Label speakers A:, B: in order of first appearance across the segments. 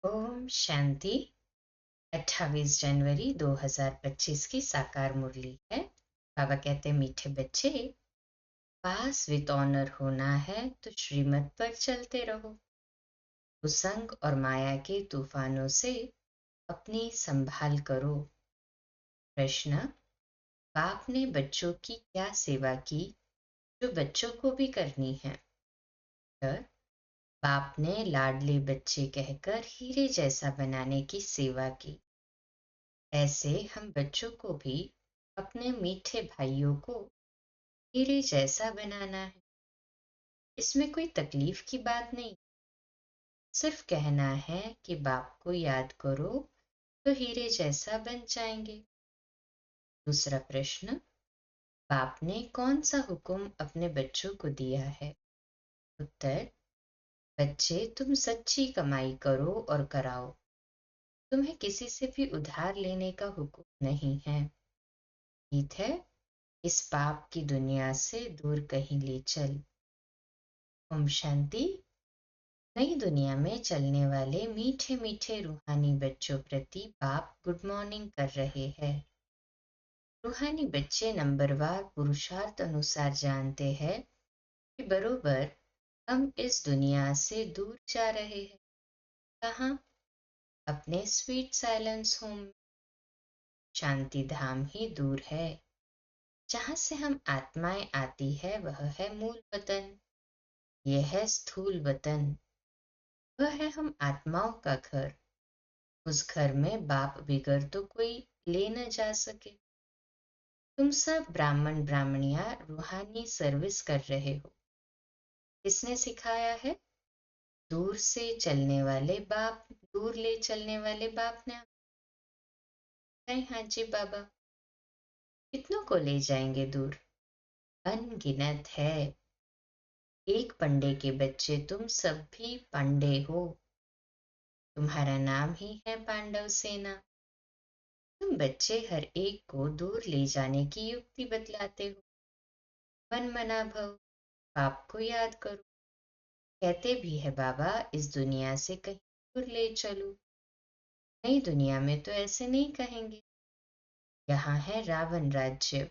A: ओम शांति। 28 जनवरी 2025 की साकार मुरली है। बाबा कहते मीठे बच्चे, पास विद ऑनर होना है तो श्रीमत पर चलते रहो। कुसंग और माया के तूफानों से अपनी संभाल करो। प्रश्न, बाप ने बच्चों की क्या सेवा की जो बच्चों को भी करनी है? उत्तर, बाप ने लाडले बच्चे कहकर हीरे जैसा बनाने की सेवा की। ऐसे हम बच्चों को भी अपने मीठे भाइयों को हीरे जैसा बनाना है। इसमें कोई तकलीफ की बात नहीं, सिर्फ कहना है कि बाप को याद करो तो हीरे जैसा बन जाएंगे। दूसरा प्रश्न, बाप ने कौन सा हुक्म अपने बच्चों को दिया है? उत्तर, बच्चे तुम सच्ची कमाई करो और कराओ। तुम्हें किसी से भी उधार लेने का हुक्म नहीं है। ठीक है, इस पाप की दुनिया से दूर कहीं ले चल। ओम शांति। नई दुनिया में चलने वाले मीठे मीठे रूहानी बच्चों प्रति बाप गुड मॉर्निंग कर रहे हैं। रूहानी बच्चे नंबरवार पुरुषार्थ अनुसार जानते हैं कि बरोबर हम इस दुनिया से दूर जा रहे हैं। कहाँ? अपने स्वीट साइलेंस होम। शांति धाम ही दूर है। जहाँ से हम आत्माएं आती है वह है मूल वतन। यह है स्थूल वतन। वह है हम आत्माओं का घर। उस घर में बाप बिगर तो कोई ले न जा सके। तुम सब ब्राह्मण ब्राह्मणियां रूहानी सर्विस कर रहे हो। किसने सिखाया है? दूर से चलने वाले बाप, दूर ले चलने वाले बाप ने। नहीं, हाँ जी बाबा। कितनों को ले जाएंगे दूर? अनगिनत है। एक पंडे के बच्चे तुम सब भी पांडे हो। तुम्हारा नाम ही है पांडव सेना। तुम बच्चे हर एक को दूर ले जाने की युक्ति बतलाते हो। मन मना भव, बाप को याद करो। कहते भी है बाबा इस दुनिया से कहीं दूर ले चलो। नई दुनिया में तो ऐसे नहीं कहेंगे। यहाँ है रावण राज्य,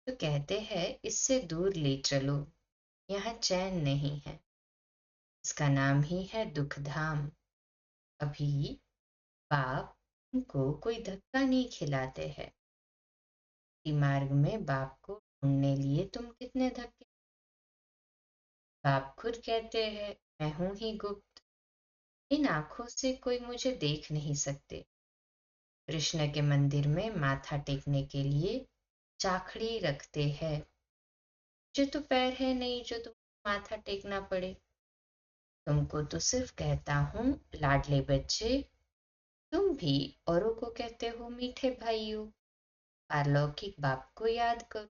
A: तो कहते हैं इससे दूर ले चलो। यहाँ चैन नहीं है। इसका नाम ही है दुख धाम। अभी बाप तुमको कोई धक्का नहीं खिलाते हैं। मार्ग में बाप को ढूंढने लिए तुम कितने धक्के। बाप खुद कहते हैं मैं हूं ही गुप्त। इन आंखों से कोई मुझे देख नहीं सकते। कृष्ण के मंदिर में माथा टेकने के लिए चाखड़ी रखते हैं। मुझे तो पैर है नहीं जो तुम माथा टेकना पड़े। तुमको तो सिर्फ कहता हूँ लाडले बच्चे। तुम भी औरों को कहते हो मीठे भाइयों। पारलौकिक बाप को याद करो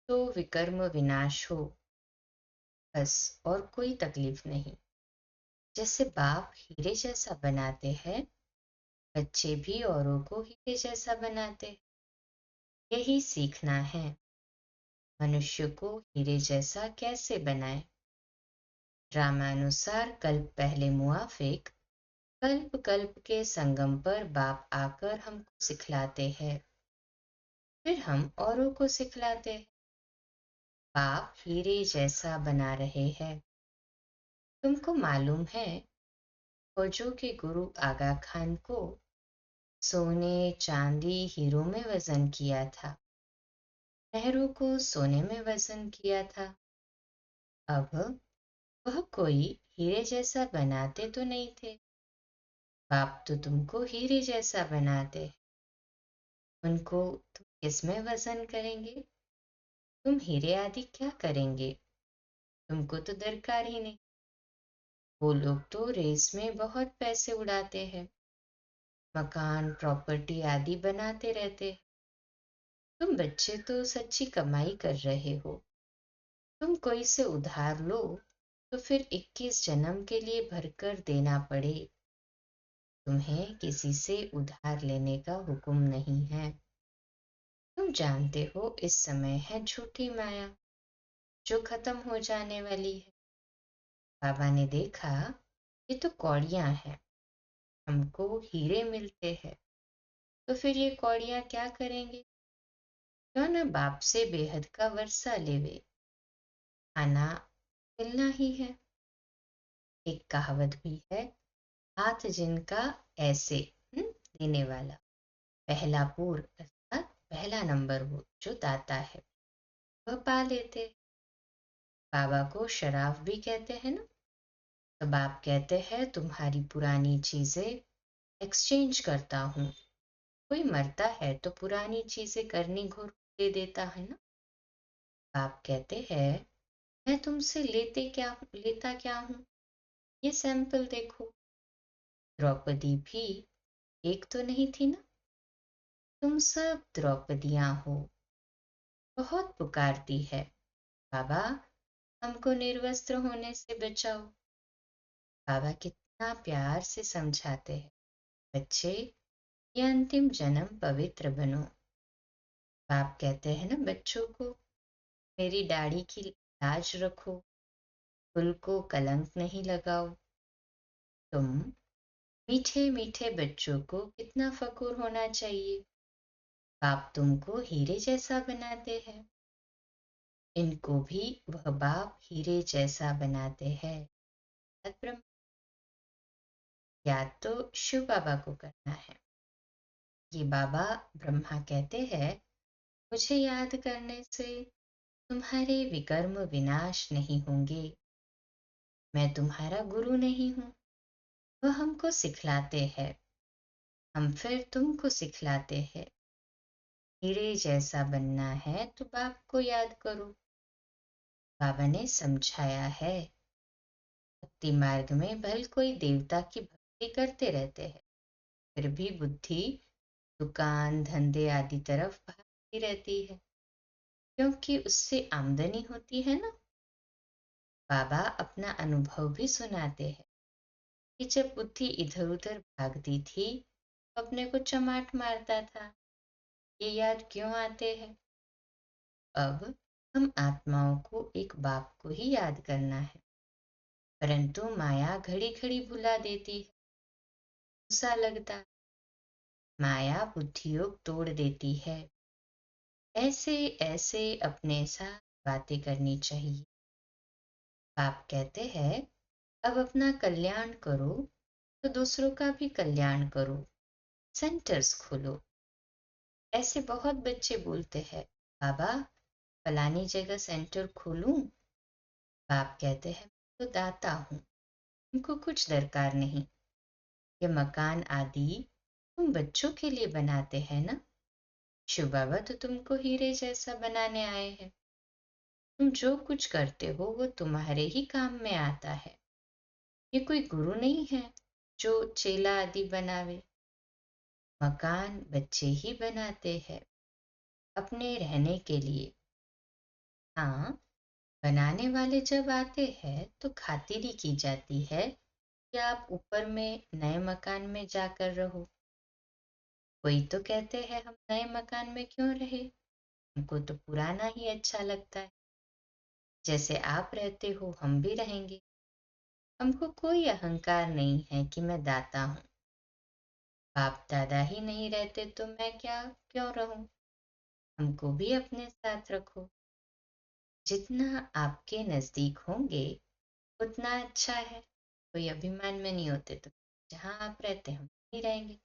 A: तो विकर्म विनाश हो। बस, और कोई तकलीफ नहीं। जैसे बाप हीरे जैसा बनाते हैं, बच्चे भी औरों को हीरे जैसा बनाते हैं। यही सीखना है। मनुष्य को हीरे जैसा कैसे बनाए? रामानुसार कल्प पहले मुआफिक, कल्प कल्प के संगम पर बाप आकर हमको सिखलाते हैं। फिर हम औरों को सिखलाते हैं। बाप हीरे जैसा बना रहे हैं। तुमको मालूम है फौजों के गुरु आगा खान को सोने चांदी हीरो में वजन किया था। नेहरू को सोने में वजन किया था। अब वह कोई हीरे जैसा बनाते तो नहीं थे। बाप तो तुमको हीरे जैसा बनाते। उनको तुम किसमें वजन करेंगे? तुम हीरे आदि क्या करेंगे? तुमको तो दरकार ही नहीं। वो लोग तो रेस में बहुत पैसे उड़ाते हैं, मकान प्रॉपर्टी आदि बनाते रहते हैं। तुम बच्चे तो सच्ची कमाई कर रहे हो। तुम कोई से उधार लो तो फिर 21 जन्म के लिए भरकर देना पड़े। तुम्हें किसी से उधार लेने का हुक्म नहीं है। तुम जानते हो इस समय है झूठी माया जो खत्म हो जाने वाली है। बाबा ने देखा ये तो कौड़ियां हैं। हमको हीरे मिलते हैं, तो फिर ये कौड़ियाँ क्या करेंगे? क्यों ना बाप से बेहद का वर्षा लेवे, खाना मिलना ही है। एक कहावत भी है, हाथ जिनका ऐसे देने वाला, पहला पूर अर्थात पहला नंबर वो जो दाता है वह पा लेते। बाबा को शराफ भी कहते हैं ना। तो बाप कहते हैं तुम्हारी पुरानी चीजें एक्सचेंज करता हूँ। कोई मरता है तो पुरानी चीजें करनी घुर दे देता है ना। बाप कहते हैं मैं तुमसे लेता क्या हूँ, ये सैंपल देखो। द्रौपदी भी एक तो नहीं थी ना। तुम सब द्रौपदियां हो। बहुत पुकारती है, बाबा हमको निर्वस्त्र होने से बचाओ। बाबा कितना प्यार से समझाते हैं, बच्चे ये अंतिम जन्म पवित्र बनो। बाप कहते हैं ना बच्चों को, मेरी दाढ़ी की लाज रखो, फूल को कलंक नहीं लगाओ। तुम मीठे मीठे बच्चों को कितना फखर होना चाहिए। बाप तुमको हीरे जैसा बनाते हैं, इनको भी वह बाप हीरे जैसा बनाते हैं। ब्रह्म याद तो शिव बाबा को करना है। ये बाबा ब्रह्मा कहते हैं मुझे याद करने से तुम्हारे विकर्म विनाश नहीं होंगे। मैं तुम्हारा गुरु नहीं हूँ, वह हमको सिखलाते हैं, हम फिर तुमको सिखलाते हैं। हीरे जैसा बनना है तो बाप को याद करो। बाबा ने समझाया है, भक्ति मार्ग में भल कोई देवता की भक्ति करते रहते हैं, फिर भी बुद्धि दुकान धंधे आदि तरफ भागती रहती है, क्योंकि उससे आमदनी होती है ना। बाबा अपना अनुभव भी सुनाते हैं कि जब बुद्धि इधर उधर भागती थी तो अपने को चमाट मारता था, ये याद क्यों आते हैं। अब हम आत्माओं को एक बाप को ही याद करना है, परंतु माया घड़ी घड़ी भुला देती है, गुस्सा लगता, माया बुद्धियोग तोड़ देती है। ऐसे ऐसे अपने साथ बातें करनी चाहिए। बाप कहते हैं अब अपना कल्याण करो तो दूसरों का भी कल्याण करो, सेंटर्स खोलो। ऐसे बहुत बच्चे बोलते हैं, बाबा फलानी जगह सेंटर खोलूं। बाप कहते हैं तो दाता हूँ, तुमको कुछ दरकार नहीं। ये मकान आदि तुम बच्चों के लिए बनाते हैं ना। शिव बाबा तो तुमको हीरे जैसा बनाने आए हैं। तुम जो कुछ करते हो वो तुम्हारे ही काम में आता है। ये कोई गुरु नहीं है जो चेला आदि बनावे। मकान बच्चे ही बनाते हैं अपने रहने के लिए। हाँ, बनाने वाले जब आते हैं तो खातिरी की जाती है कि आप ऊपर में नए मकान में जाकर रहो। कोई तो कहते हैं हम नए मकान में क्यों रहे, हमको तो पुराना ही अच्छा लगता है। जैसे आप रहते हो हम भी रहेंगे। हमको कोई अहंकार नहीं है कि मैं दाता हूँ। बाप दादा ही नहीं रहते तो मैं क्यों रहूं। हमको भी अपने साथ रखो। जितना आपके नजदीक होंगे उतना अच्छा है। कोई अभिमान में नहीं होते तो जहां आप रहते हम नहीं रहेंगे।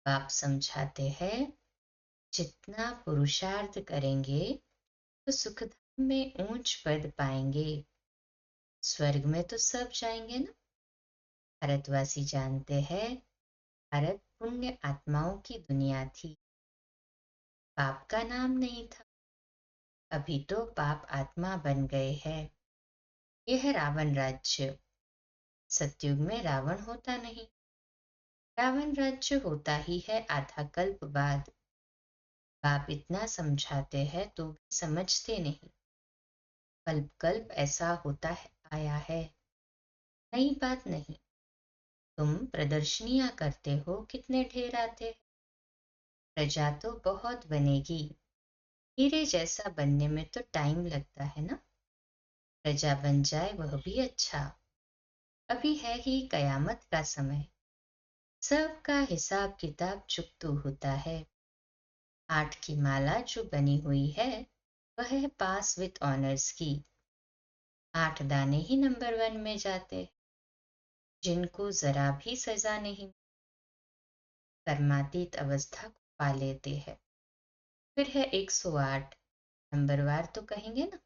A: बाप समझाते हैं जितना पुरुषार्थ करेंगे तो सुखधाम में ऊंच पद पाएंगे। स्वर्ग में तो सब जाएंगे ना। भारतवासी जानते हैं भारत पुण्य आत्माओं की दुनिया थी, पाप का नाम नहीं था। अभी तो पाप आत्मा बन गए हैं। यह है रावण राज्य। सतयुग में रावण होता नहीं, रावण राज्य होता ही है आधा कल्प बाद। बाप इतना समझाते हैं तो भी समझते नहीं। कल्प कल्प ऐसा होता है आया है, नई बात नहीं। तुम प्रदर्शनियां करते हो कितने ढेर आते हैं। प्रजा तो बहुत बनेगी, हीरे जैसा बनने में तो टाइम लगता है ना। प्रजा बन जाए वह भी अच्छा। अभी है ही कयामत का समय, सबका हिसाब किताब चुकतू होता है। 8 की माला जो बनी हुई है वह है पास विद ऑनर्स की। 8 दाने ही नंबर 1 में जाते, जिनको जरा भी सजा नहीं, कर्मातीत अवस्था को पा लेते हैं। फिर है 108, नंबरवार तो कहेंगे ना।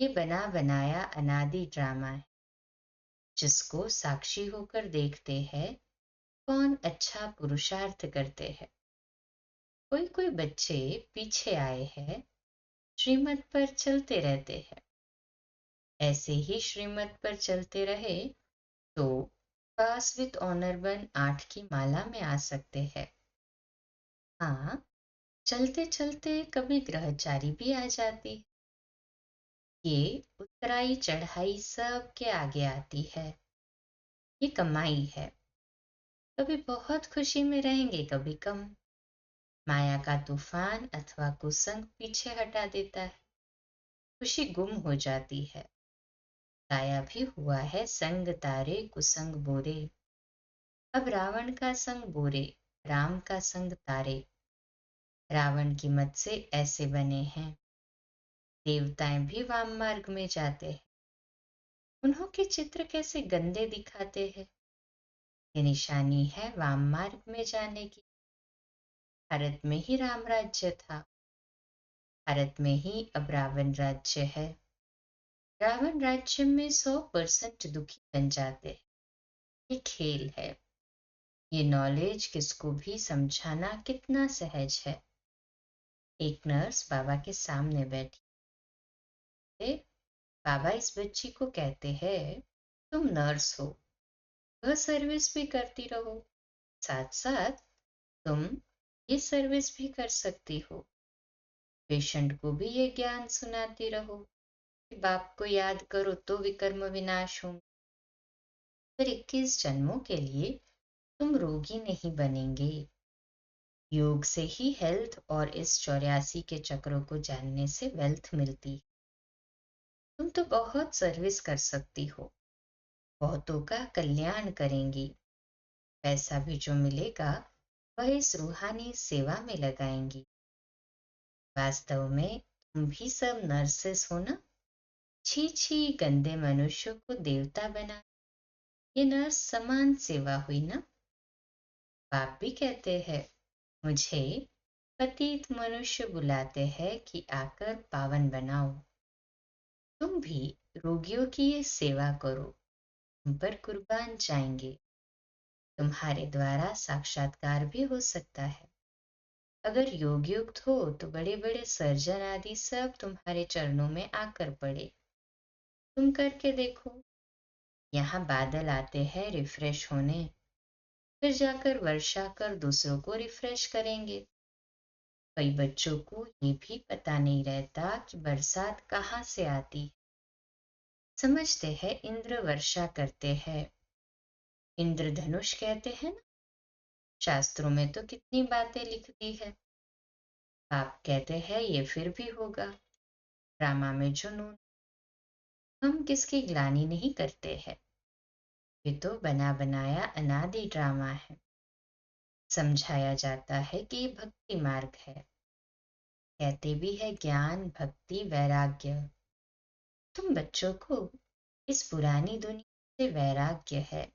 A: ये बना बनाया अनादि ड्रामा है, जिसको साक्षी होकर देखते हैं कौन अच्छा पुरुषार्थ करते हैं। कोई कोई बच्चे पीछे आए हैं, श्रीमत पर चलते रहते हैं। ऐसे ही श्रीमत पर चलते रहे तो पास विद ऑनर बन 8 की माला में आ सकते हैं। हाँ, चलते चलते कभी ग्रहचारी भी आ जाती है। ये उतराई चढ़ाई सबके आगे आती है। ये कमाई है। कभी बहुत खुशी में रहेंगे, कभी कम। माया का तूफान अथवा कुसंग पीछे हटा देता है, खुशी गुम हो जाती है। गाया भी हुआ है, संग तारे कुसंग बोरे। अब रावण का संग बोरे, राम का संग तारे। रावण की मत से ऐसे बने हैं। देवताएं भी वाम मार्ग में जाते हैं। उन्हों के चित्र कैसे गंदे दिखाते हैं। ये निशानी है वाम मार्ग में जाने की। भारत में ही राम राज्य था, भारत में ही अब रावण राज्य है। रावण राज्य में 100% दुखी बन जाते हैं। ये खेल है। ये नॉलेज किसको भी समझाना कितना सहज है। एक नर्स बाबा के सामने बैठी है। बाबा इस बच्ची को कहते हैं, तुम नर्स हो, वह सर्विस भी करती रहो, साथ साथ तुम ये सर्विस भी कर सकती हो। पेशेंट को भी ये ज्ञान सुनाती रहो कि बाप को याद करो तो विकर्म विनाश होंगे। फिर 21 जन्मों के लिए तुम रोगी नहीं बनेंगे। योग से ही हेल्थ और इस 84 के चक्रों को जानने से वेल्थ मिलती है। तुम तो बहुत सर्विस कर सकती हो, बहुतों का कल्याण करेंगी। पैसा भी जो मिलेगा वह इस रूहानी सेवा में लगाएंगी। वास्तव में तुम भी सब नर्सेस हो ना। छी छी, गंदे मनुष्यों को देवता बना, ये नर्स समान सेवा हुई ना। बाप भी कहते हैं, मुझे पतित मनुष्य बुलाते हैं कि आकर पावन बनाओ। तुम भी रोगियों की ये सेवा करो, तुम पर कुर्बान जाएंगे। तुम्हारे द्वारा साक्षात्कार भी हो सकता है। अगर योग युक्त हो तो बड़े बड़े सर्जन आदि सब तुम्हारे चरणों में आकर पड़े। तुम करके देखो। यहाँ बादल आते हैं रिफ्रेश होने, फिर जाकर वर्षा कर दूसरों को रिफ्रेश करेंगे। कई बच्चों को ये भी पता नहीं रहता कि बरसात कहाँ से आती है। समझते हैं इंद्र वर्षा करते हैं, इंद्रधनुष कहते हैं ना। शास्त्रों में तो कितनी बातें लिख दी है। आप कहते हैं ये फिर भी होगा। ड्रामा में जुनून। हम किसकी ग्लानि नहीं करते हैं। ये तो बना बनाया अनादि ड्रामा है। समझाया जाता है कि ये भक्ति मार्ग है। कहते भी है ज्ञान भक्ति वैराग्य। तुम बच्चों को इस पुरानी दुनिया से वैराग्य है।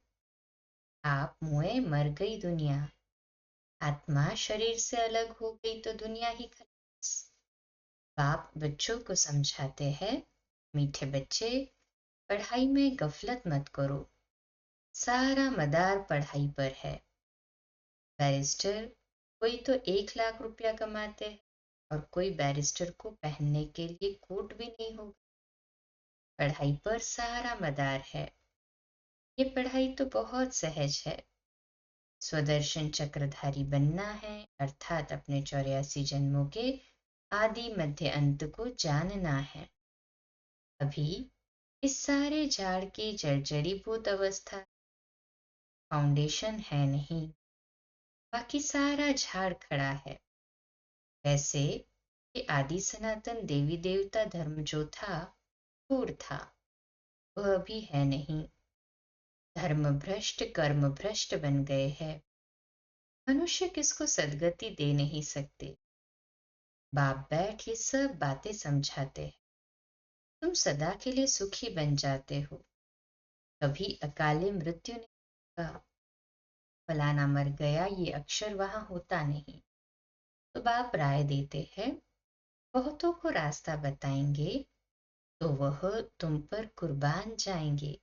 A: आप मुए मर गई दुनिया, आत्मा शरीर से अलग हो गई तो दुनिया ही खलास। बाप बच्चों को समझाते हैं, मीठे बच्चे, पढ़ाई में गफलत मत करो। सारा मदार पढ़ाई पर है। बैरिस्टर कोई तो 1 लाख रुपया कमाते हैं और कोई बैरिस्टर को पहनने के लिए कोट भी नहीं होगा। पढ़ाई पर सारा मदार है। ये पढ़ाई तो बहुत सहज है। स्वदर्शन चक्रधारी बनना है, अर्थात अपने 84 जन्मों के आदि मध्य अंत को जानना है। अभी इस सारे झाड़ की जर्जरीभूत अवस्था, फाउंडेशन है नहीं, बाकी सारा झाड़ खड़ा है। वैसे ये आदि सनातन देवी देवता धर्म जो था, क्रूर था, वह अभी है नहीं। धर्म भ्रष्ट कर्म भ्रष्ट बन गए हैं। मनुष्य किसको सदगति दे नहीं सकते। बाप बैठ ये सब बातें समझाते हैं। तुम सदा के लिए सुखी बन जाते हो। कभी अकाले मृत्यु नहीं होगा। फलाना मर गया ये अक्षर वहां होता नहीं। तो बाप राय देते हैं, बहुतों को रास्ता बताएंगे तो वह तुम पर कुर्बान जाएंगे।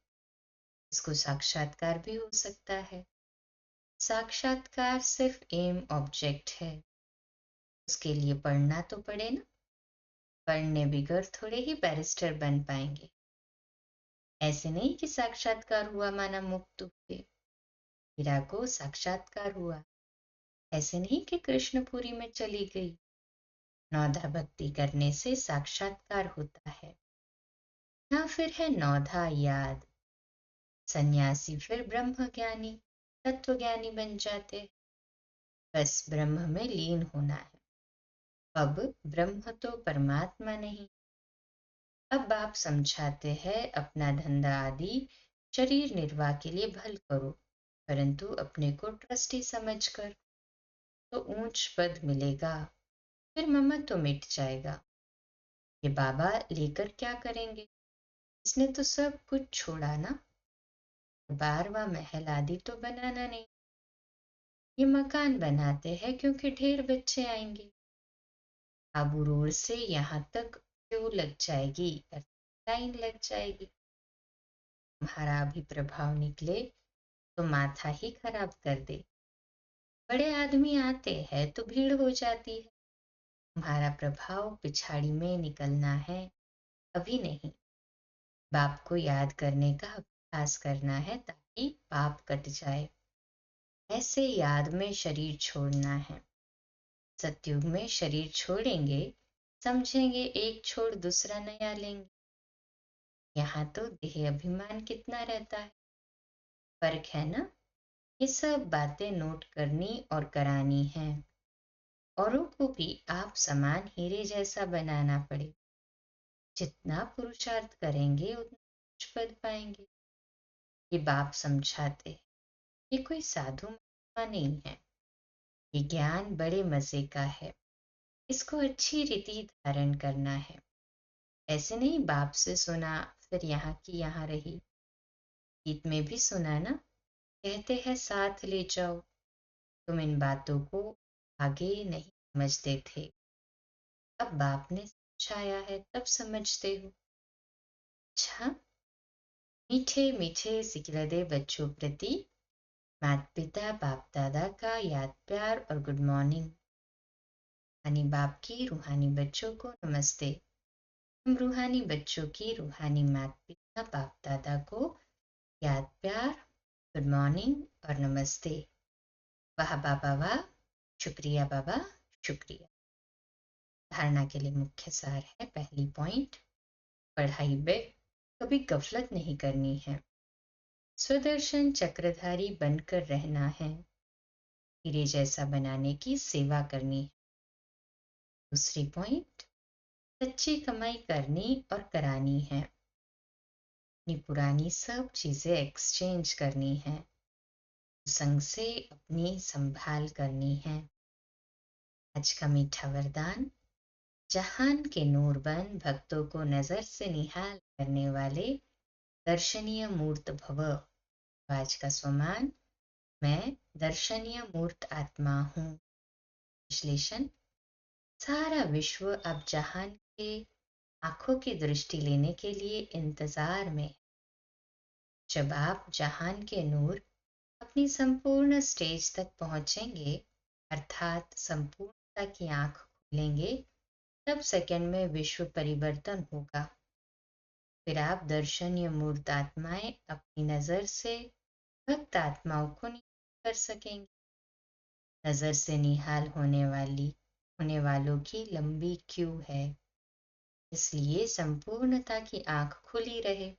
A: इसको साक्षात्कार भी हो सकता है। साक्षात्कार सिर्फ एम ऑब्जेक्ट है। उसके लिए पढ़ना तो पड़े ना। पढ़ने बगैर थोड़े ही बैरिस्टर बन पाएंगे। ऐसे नहीं कि साक्षात्कार हुआ माना मुक्त हुए। मीरा को साक्षात्कार हुआ। ऐसे नहीं कि कृष्णपुरी में चली गई। नौधा भक्ति करने से साक्षात्कार होता है। या फिर है नौधा याद। सन्यासी फिर ब्रह्म ज्ञानी तत्वज्ञानी बन जाते। बस ब्रह्म में लीन होना है। अब ब्रह्म तो परमात्मा नहीं। अब बाप समझाते हैं, अपना धंधा आदि शरीर निर्वाह के लिए भल करो, परंतु अपने को ट्रस्टी समझकर। तो ऊंच पद मिलेगा, फिर ममत्व तो मिट जाएगा। ये बाबा लेकर क्या करेंगे। इसने तो सब कुछ छोड़ा ना। 12वां महल आदि तो बनाना नहीं। ये मकान बनाते हैं क्योंकि ढेर बच्चे आएंगे। आबू रोड से यहाँ तक क्यों लग जाएगी, लाइन लग जाएगी। तुम्हारा अभी प्रभाव निकले तो माथा ही खराब कर दे। बड़े आदमी आते हैं तो भीड़ हो जाती है। तुम्हारा प्रभाव पिछाड़ी में निकलना है, अभी नहीं। बाप को याद करने का अभ्यास करना है ताकि पाप कट जाए। ऐसे याद में शरीर छोड़ना है। सतयुग में शरीर छोड़ेंगे, समझेंगे एक छोड़ दूसरा नया लेंगे। यहाँ तो देह अभिमान कितना रहता है। फर्क है ना। ये सब बातें नोट करनी और करानी है। औरों को भी आप समान हीरे जैसा बनाना पड़े। जितना पुरुषार्थ करेंगे उतना उच्च पद पाएंगे। ये बाप समझाते हैं। ये कोई साधु महात्मा नहीं है। ये ज्ञान बड़े मजे का है। इसको अच्छी रीति धारण करना है। ऐसे नहीं बाप से सुना फिर यहाँ की यहाँ रही। गीत में भी सुना ना, कहते हैं साथ ले जाओ। तुम इन बातों को आगे नहीं समझते थे। अब बाप ने समझाया है तब समझते हो। अच्छा, मीठे मीठे सिकिलदे बच्चों प्रति माता पिता बाप दादा का याद प्यार और गुड मॉर्निंग। रूहानी बाप की रूहानी बच्चों को नमस्ते। हम रूहानी बच्चों की रूहानी माता पिता बाप दादा को याद प्यार, गुड मॉर्निंग और नमस्ते। वाह बाबा वाह, शुक्रिया बाबा शुक्रिया। धारणा के लिए मुख्य सार है। पहली पॉइंट, पढ़ाई में कभी गफलत नहीं करनी है। स्वदर्शन चक्रधारी बनकर रहना है। हीरे जैसा बनाने की सेवा करनी है। दूसरी पॉइंट, सच्ची कमाई करनी और करानी है। अपनी पुरानी सब चीजें एक्सचेंज करनी है। संग से अपनी संभाल करनी है। आज का मीठा वरदान, जहान के नूरबन भक्तों को नजर से निहाल करने वाले दर्शनीय मूर्त भव। आज का स्वमान, मैं दर्शनीय मूर्त आत्मा हूँ। विश्लेषण, सारा विश्व अब जहान के आंखों की दृष्टि लेने के लिए इंतजार में। जब आप जहान के नूर अपनी संपूर्ण स्टेज तक पहुंचेंगे, अर्थात संपूर्णता की आंख खोलेंगे, तब सेकंड में विश्व परिवर्तन होगा। फिर आप दर्शनीय मूर्त आत्माएं अपनी नजर से भक्त आत्माओं को निहाल कर सकेंगे। नजर से निहाल होने वालों की लंबी क्यू है। इसलिए संपूर्णता की आंख खुली रहे।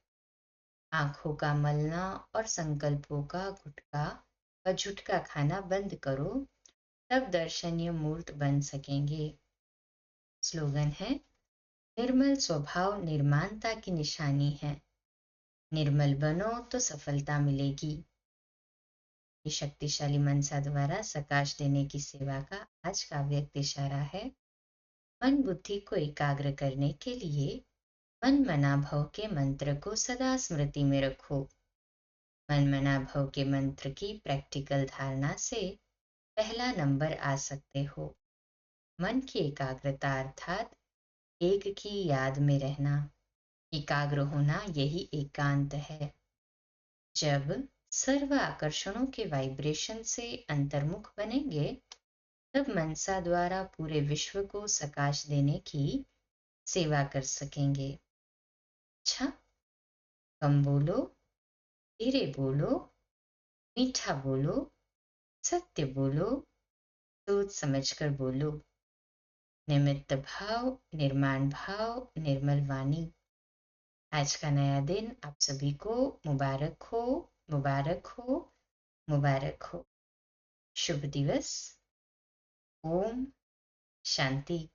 A: आंखों का मलना और संकल्पों का गुटका व झुटका खाना बंद करो, तब दर्शनीय मूर्त बन सकेंगे। स्लोगन है, निर्मल स्वभाव निर्माणता की निशानी है। निर्मल बनो तो सफलता मिलेगी। ये शक्तिशाली मनसा द्वारा सकाश देने की सेवा का आज का व्यक्त इशारा है। मन बुद्धि को एकाग्र करने के लिए मन मना भव के मंत्र को सदा स्मृति में रखो। मन मना भव के मंत्र की प्रैक्टिकल धारणा से पहला नंबर आ सकते हो। मन की एकाग्रता अर्थात एक की याद में रहना, एकाग्र होना, यही एकांत है। जब सर्व आकर्षणों के वाइब्रेशन से अंतर्मुख बनेंगे, तब मनसा द्वारा पूरे विश्व को सकाश देने की सेवा कर सकेंगे। अच्छा, कम बोलो, धीरे बोलो, मीठा बोलो, सत्य बोलो, सोच समझकर बोलो। निमित्त भाव, निर्माण भाव, निर्मल वाणी। आज का नया दिन आप सभी को मुबारक हो, मुबारक हो, मुबारक हो। शुभ दिवस। ओम शांति।